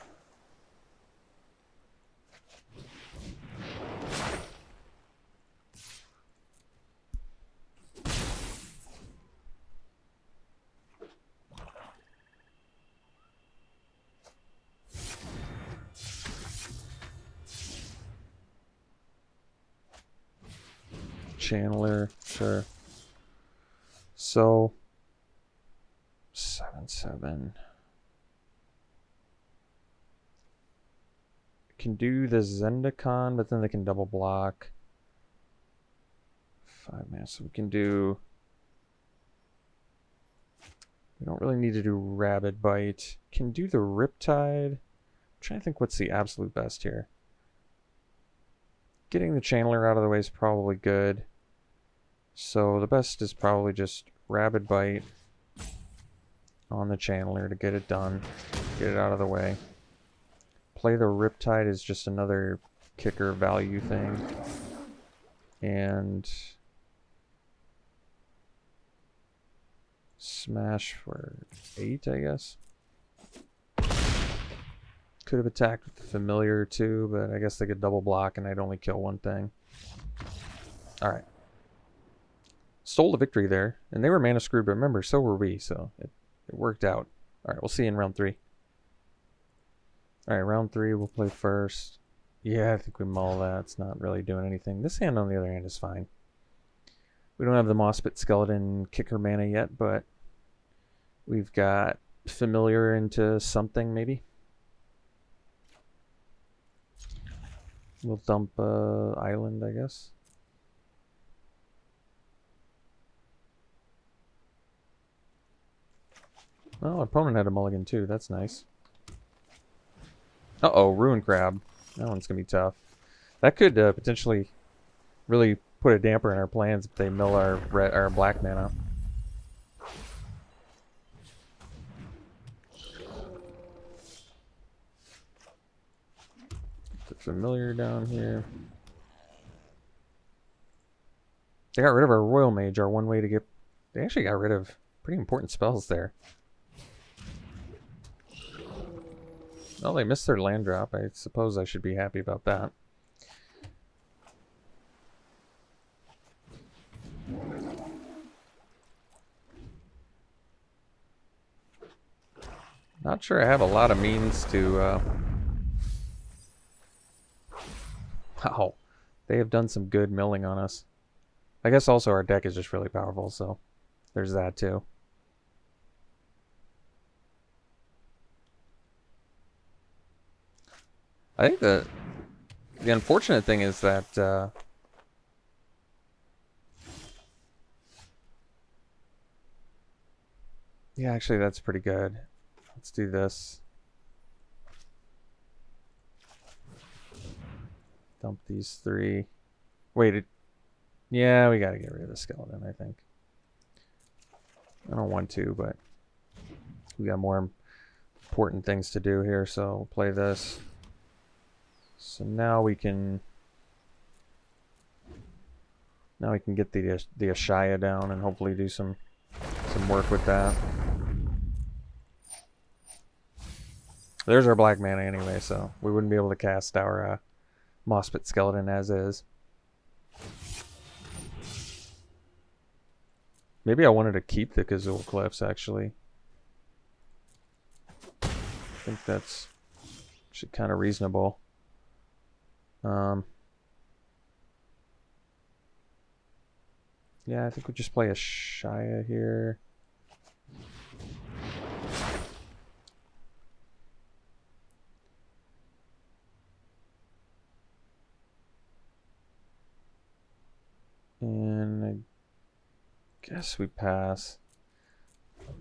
Channeler, sure. So 7/7. can do the Zendikar, but then they can double block. 5 mana, so we can do... We don't really need to do Rabid Bite. Can do the Riptide. I'm trying to think what's the absolute best here. Getting the Channeler out of the way is probably good. So the best is probably just Rabid Bite on the Channeler to get it done. Get it out of the way. Play the Riptide is just another kicker value thing. And... Smash for 8, I guess. Could have attacked with the Familiar too, but I guess they could double block and I'd only kill one thing. Alright. Stole the victory there. And they were mana screwed, but remember, so were we, so it worked out. Alright, we'll see you in round 3. Alright, round 3 we'll play first. Yeah, I think we mull that. It's not really doing anything. This hand, on the other hand, is fine. We don't have the Moss-Pit Skeleton kicker mana yet, but we've got Familiar into something, maybe. We'll dump Island, I guess. Well, our opponent had a mulligan too. That's nice. Uh-oh, Ruin Crab. That one's going to be tough. That could potentially really put a damper in our plans if they mill our black mana. Put Familiar down here. They got rid of our Royal Mage, our one way to get... They actually got rid of pretty important spells there. Well, they missed their land drop. I suppose I should be happy about that. Not sure I have a lot of means to... Wow. They have done some good milling on us. I guess also our deck is just really powerful, so there's that too. I think the unfortunate thing is that yeah, actually that's pretty good. Let's do this. Dump these 3. Wait, yeah, we gotta get rid of the skeleton, I think. I don't want to, but we got more important things to do here, so we'll play this. So now we can get the Ashaya down and hopefully do some work with that. There's our black mana anyway, so we wouldn't be able to cast our Moss-Pit Skeleton as is. Maybe I wanted to keep the Kazul Cliffs, actually. I think that's actually kind of reasonable. Yeah, I think we just play a Shaya here. And I guess we pass.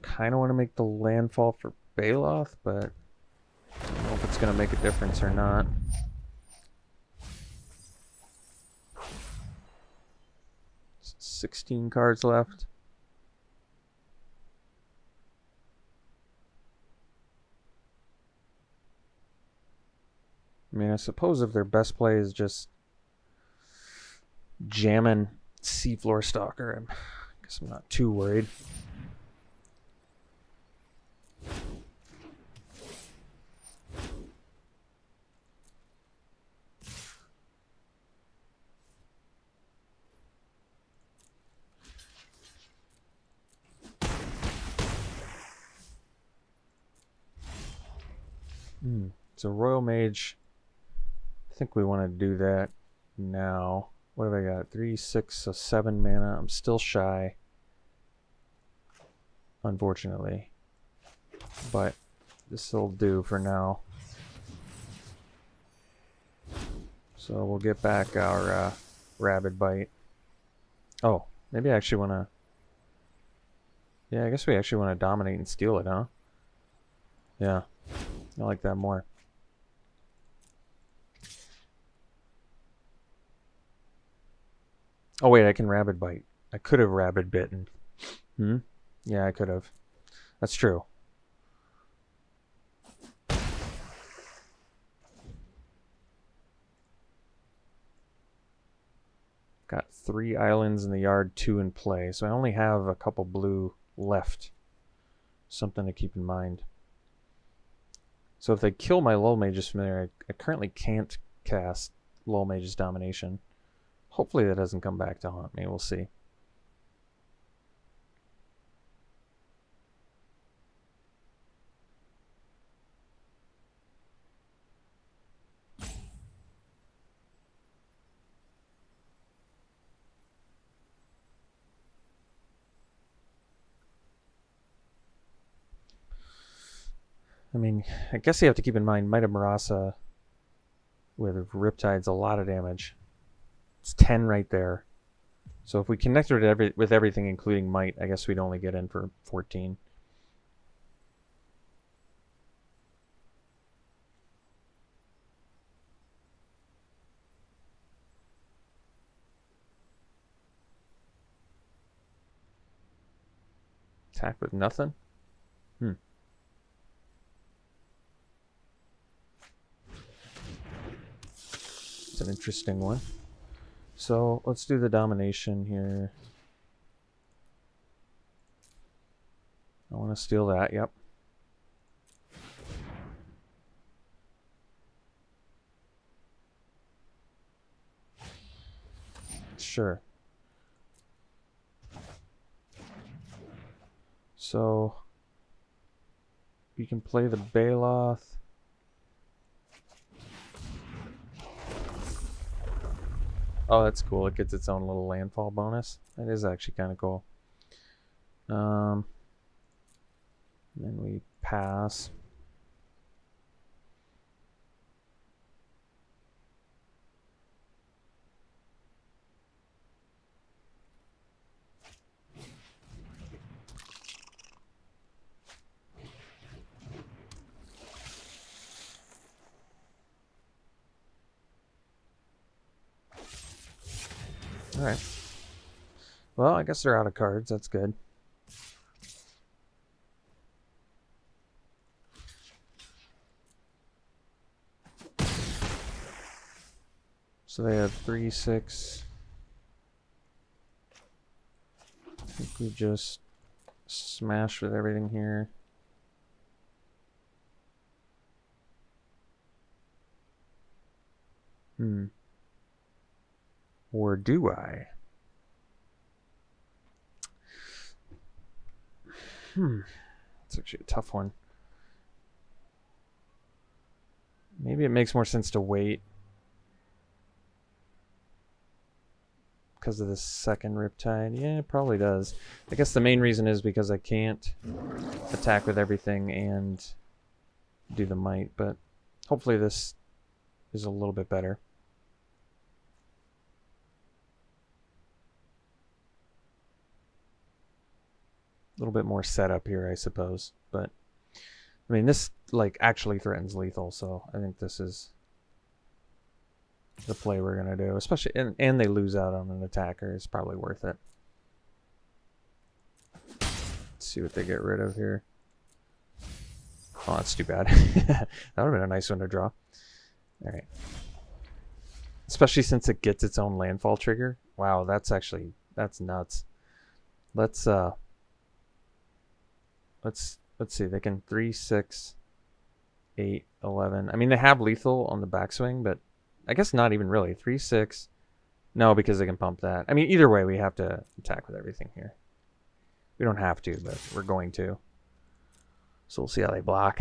Kind of want to make the landfall for Baloth, but I don't know if it's going to make a difference or not. It's 16 cards left. I mean, I suppose if their best play is just jamming Seafloor Stalker, I guess I'm not too worried. So Royal Mage, I think we want to do that now. What have I got? 3, 6, so 7 mana. I'm still shy, unfortunately, but this will do for now. So we'll get back our Rabid Bite. Oh, maybe I actually want to... Yeah, I guess we actually want to dominate and steal it, huh? Yeah, I like that more. Oh wait, I can Rabid Bite. I could have Rabid Bitten. Yeah, I could have. That's true. Got 3 islands in the yard, 2 in play, so I only have a couple blue left. Something to keep in mind. So if they kill my Lull Mage's Familiar, I currently can't cast Lull Mage's Domination. Hopefully that doesn't come back to haunt me. We'll see. I mean, I guess you have to keep in mind Might of Marasa with Riptide's a lot of damage. It's 10 right there. So if we connected it with everything, including Might, I guess we'd only get in for 14. Attack with nothing? It's an interesting one. So let's do the domination here. I want to steal that, yep. Sure. So you can play the Baloth. Oh, that's cool. It gets its own little landfall bonus. That is actually kind of cool. Then we pass. Alright. Well, I guess they're out of cards. That's good. So they have 3, 6. I think we just smash with everything here. Or do I? It's actually a tough one. Maybe it makes more sense to wait because of this second Riptide. Yeah, it probably does. I guess the main reason is because I can't attack with everything and do the Might, but hopefully this is a little bit better. A little bit more setup here, I suppose, but I mean, this like actually threatens lethal, so I think this is the play we're gonna do. Especially, and they lose out on an attacker. It's probably worth it. Let's see what they get rid of here. Oh, that's too bad. That would have been a nice one to draw. All right. Especially since it gets its own landfall trigger. Wow, that's nuts. Let's see. They can 3, 6, 8, 11. I mean, they have lethal on the backswing, but I guess not even really. 3, 6. No, because they can pump that. I mean, either way, we have to attack with everything here. We don't have to, but we're going to. So we'll see how they block.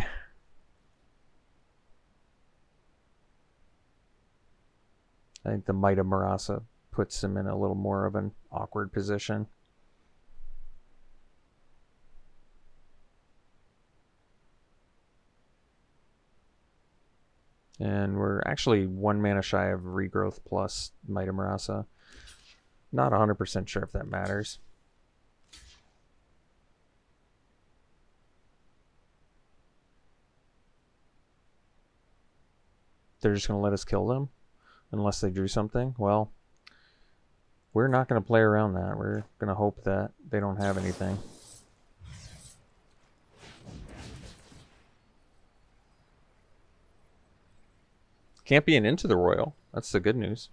I think the Might of Marasa puts him in a little more of an awkward position. And we're actually 1 mana shy of Regrowth plus Might of Marasa. Not 100% sure if that matters. They're just going to let us kill them unless they drew something. Well, we're not going to play around that. We're going to hope that they don't have anything. Can't be an Into the Royal. That's the good news.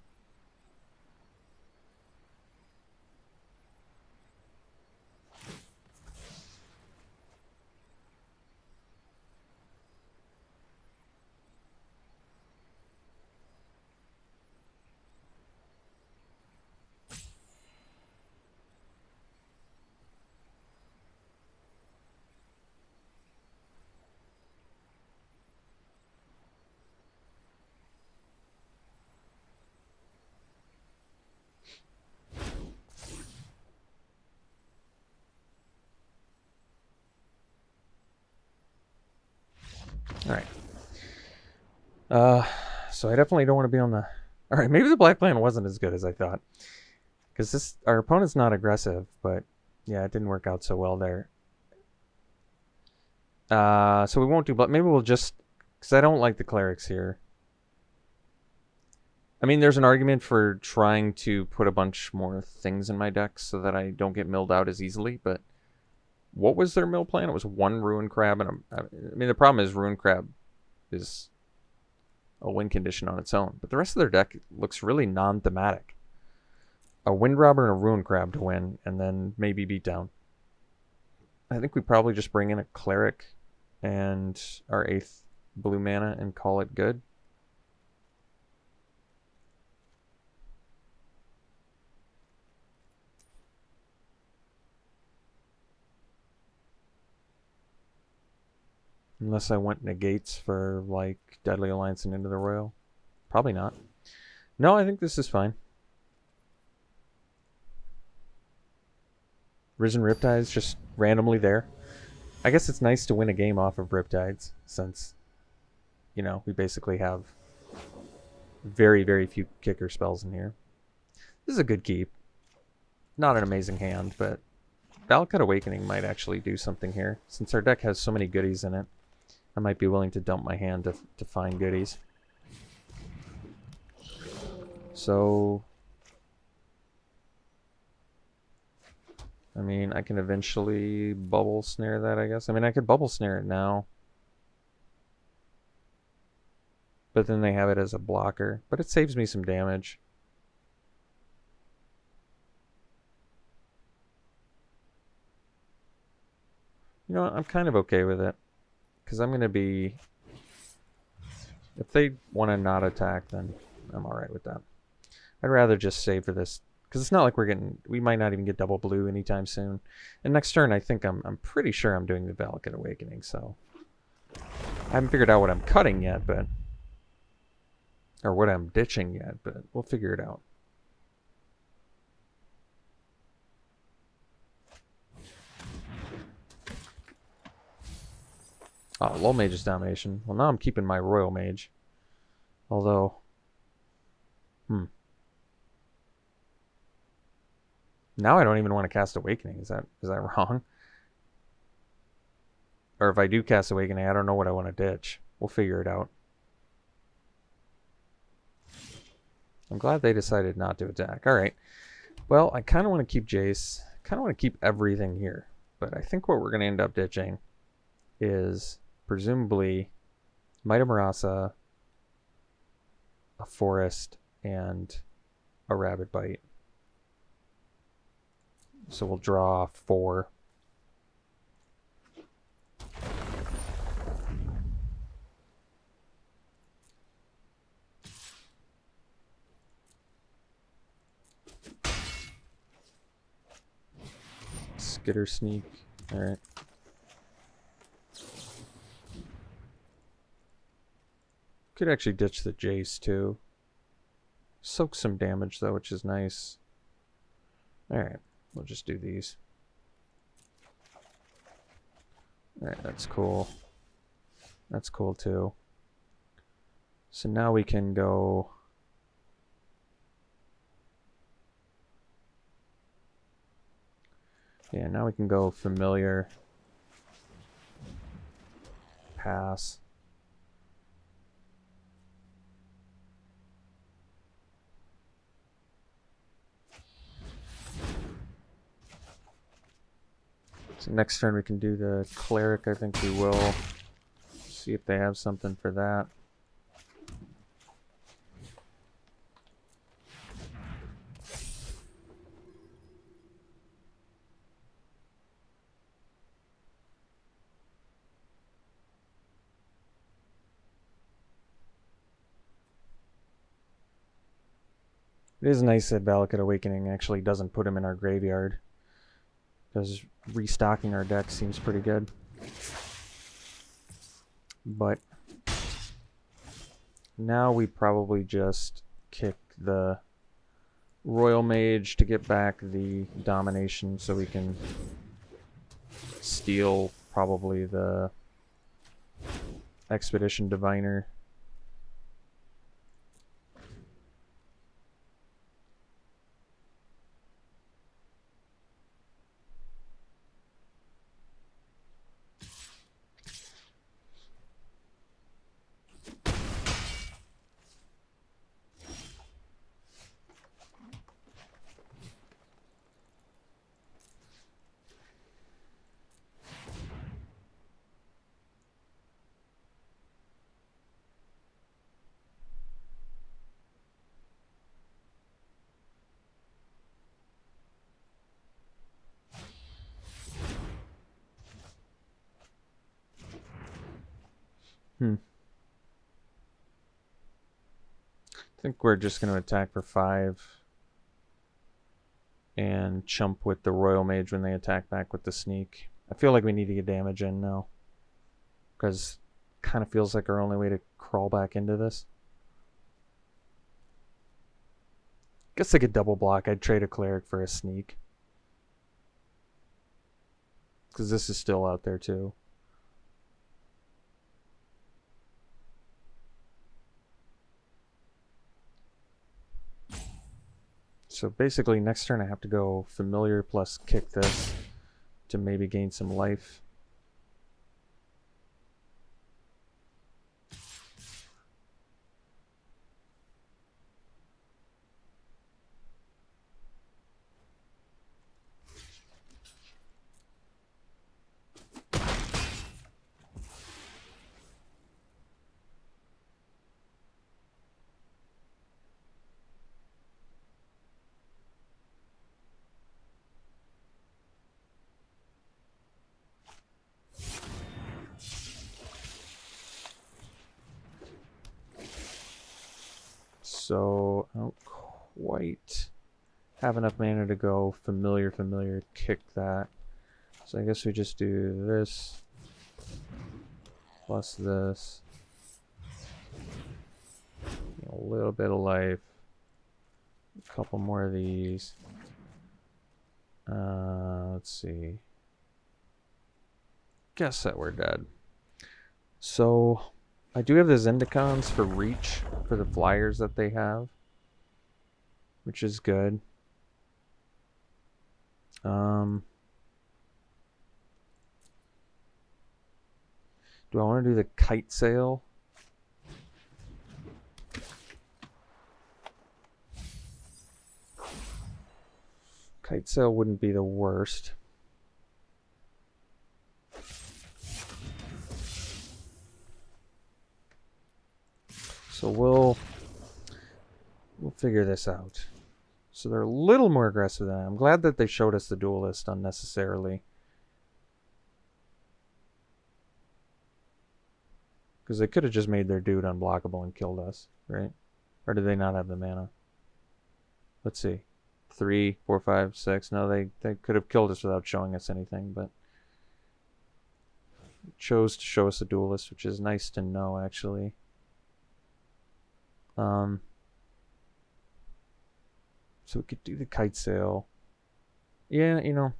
Alright. So I definitely don't want to be on the... Alright, maybe the black plan wasn't as good as I thought. Because our opponent's not aggressive, but yeah, it didn't work out so well there. So we won't do... But maybe we'll just... Because I don't like the clerics here. I mean, there's an argument for trying to put a bunch more things in my deck so that I don't get milled out as easily, but what was their mill plan? It was 1 Ruin Crab, and I mean, the problem is Ruin Crab is a win condition on its own, but the rest of their deck looks really non-thematic. A Wind Robber and a Ruin Crab to win, and then maybe beat down. I think we probably just bring in a Cleric and our 8th blue mana and call it good. Unless I went negates for, like, Deadly Alliance and Into the Royal. Probably not. No, I think this is fine. Risen Riptide's just randomly there. I guess it's nice to win a game off of Riptides, since, you know, we basically have very, very few kicker spells in here. This is a good keep. Not an amazing hand, but Valakut Awakening might actually do something here. Since our deck has so many goodies in it, I might be willing to dump my hand to find goodies. So, I mean, I can eventually Bubble Snare that, I guess. I mean, I could Bubble Snare it now. But then they have it as a blocker. But it saves me some damage. You know what? I'm kind of okay with it. Because I'm going to be... If they want to not attack, then I'm alright with that. I'd rather just save for this. Because it's not like we're getting... We might not even get double blue anytime soon. And next turn, I think I'm pretty sure I'm doing the Valakut Awakening, so... I haven't figured out what I'm cutting yet, but... Or what I'm ditching yet, but we'll figure it out. Oh, Low Mage's Domination. Well, now I'm keeping my Royal Mage. Although... Now I don't even want to cast Awakening. Is that wrong? Or if I do cast Awakening, I don't know what I want to ditch. We'll figure it out. I'm glad they decided not to attack. Alright. Well, I kind of want to keep Jace. I kind of want to keep everything here. But I think what we're going to end up ditching is... presumably Might of Marasa, a Forest, and a Rabid Bite. So we'll draw 4. Skitter Sneak. Alright. Could actually ditch the Jace too. Soak some damage though, which is nice. Alright, we'll just do these. Alright, that's cool. That's cool too. So now we can go... Yeah, now we can go familiar, pass. So next turn we can do the cleric. I think we will. See if they have something for that. It is nice that Valakut Awakening actually doesn't put him in our graveyard, because restocking our deck seems pretty good. But now we probably just kick the Royal Mage to get back the domination so we can steal probably the Expedition Diviner. I think we're just going to attack for 5 and chump with the Royal Mage when they attack back with the sneak. I feel like we need to get damage in now, because it kind of feels like our only way to crawl back into this. Guess I could double block. I'd trade a cleric for a sneak, because this is still out there too. So basically next turn I have to go familiar plus kick this to maybe gain some life. So I don't quite have enough mana to go familiar, kick that. So I guess we just do this plus this. A little bit of life. A couple more of these. Let's see. Guess that we're dead. So I do have the Zendikars for reach for the flyers that they have, which is good. Do I want to do the kite sail? Kite sail wouldn't be the worst. So we'll figure this out. So they're a little more aggressive than I'm glad that they showed us the duelist unnecessarily, because they could have just made their dude unblockable and killed us, right? Or did they not have the mana? Let's see. 3, 4, 5, 6. No, they could have killed us without showing us anything, but chose to show us a duelist, which is nice to know, actually. So we could do the kite sail. Yeah, you know,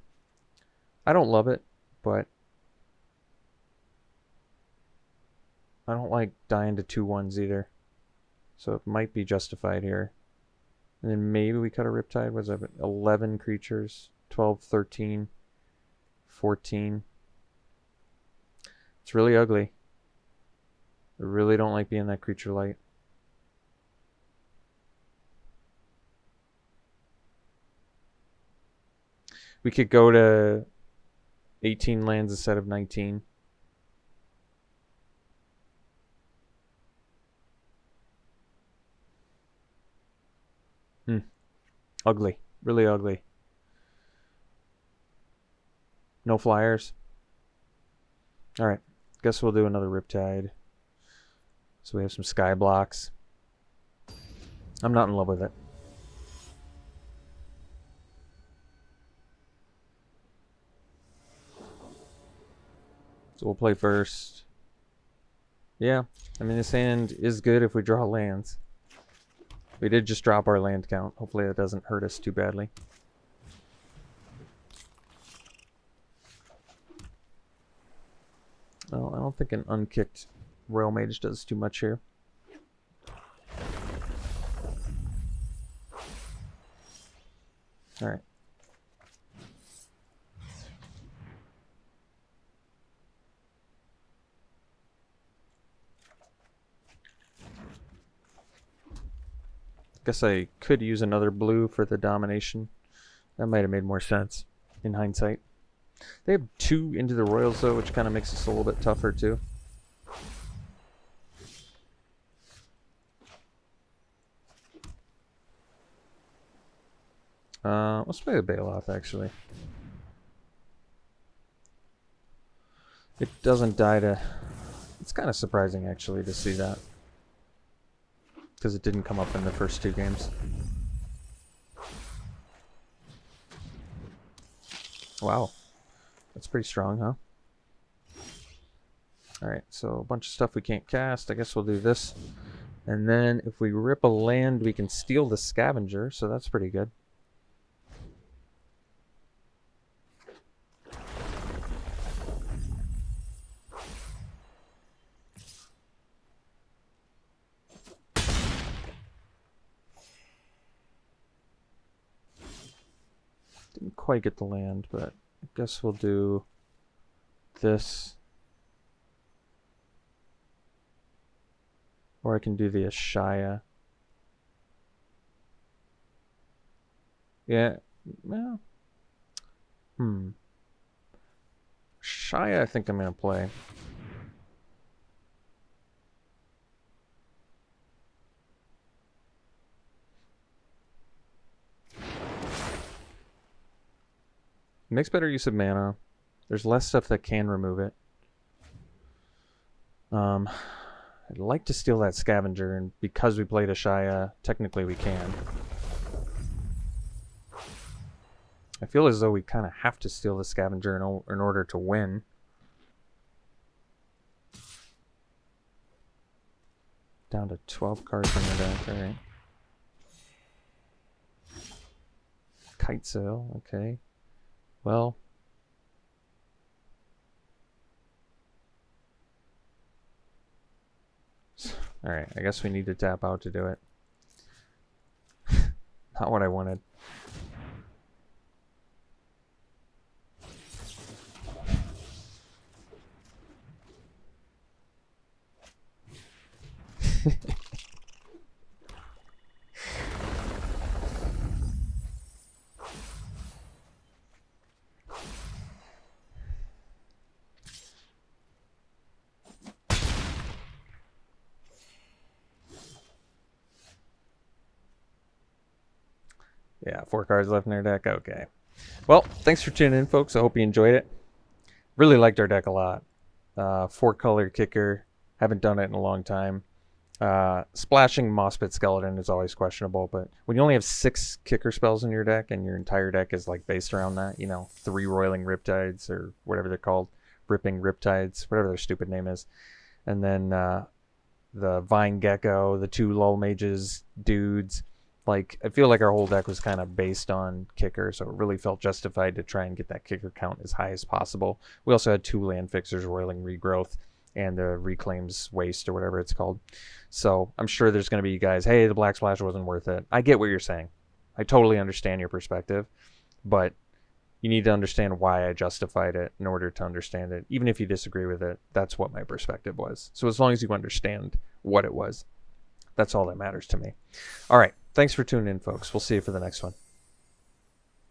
I don't love it, but I don't like dying to 2/1s either. So it might be justified here. And then maybe we cut a Riptide. Was that 11 creatures? 12, 13, 14. It's really ugly. I really don't like being that creature light. We could go to 18 lands instead of 19. Ugly. Really ugly. No flyers. Alright. Guess we'll do another Riptide. So we have some sky blocks. I'm not in love with it. So we'll play first. Yeah, I mean this hand is good if we draw lands. We did just drop our land count. Hopefully that doesn't hurt us too badly. Well, I don't think an unkicked Royal Mage does too much here. Alright. Guess I could use another blue for the domination. That might have made more sense in hindsight. They have 2 into the Royals though, which kind of makes this a little bit tougher too. Let's play the Bailoff actually. It doesn't die to... It's kind of surprising actually to see that. Because it didn't come up in the first 2 games. Wow. That's pretty strong, huh? Alright, so a bunch of stuff we can't cast. I guess we'll do this. And then if we rip a land, we can steal the Scavenger, so that's pretty good. Didn't quite get the land, but I guess we'll do this. Or I can do the Ashaya. Yeah, well. Ashaya I think I'm going to play. Makes better use of mana. There's less stuff that can remove it. I'd like to steal that Scavenger, and because we played Ashaya, technically we can. I feel as though we kind of have to steal the Scavenger in order to win. Down to 12 cards in the deck, alright. Kite Sail, okay. Well, alright, I guess we need to tap out to do it. Not what I wanted. Yeah, 4 cards left in our deck. Okay. Well, thanks for tuning in, folks. I hope you enjoyed it. Really liked our deck a lot. 4-color kicker. Haven't done it in a long time. Splashing Moss-Pit Skeleton is always questionable, but when you only have 6 kicker spells in your deck and your entire deck is like based around that, you know, 3 Roiling Riptides or whatever they're called, Ripping Riptides, whatever their stupid name is, and then the Vine Gecko, the 2 Lull Mages dudes. Like, I feel like our whole deck was kind of based on kicker, so it really felt justified to try and get that kicker count as high as possible. We also had 2 land fixers, Roiling Regrowth, and the reclaims waste or whatever it's called. So I'm sure there's going to be guys, hey, the black splash wasn't worth it. I get what you're saying. I totally understand your perspective, but you need to understand why I justified it in order to understand it. Even if you disagree with it, that's what my perspective was. So as long as you understand what it was, that's all that matters to me. All right. Thanks for tuning in, folks. We'll see you for the next one.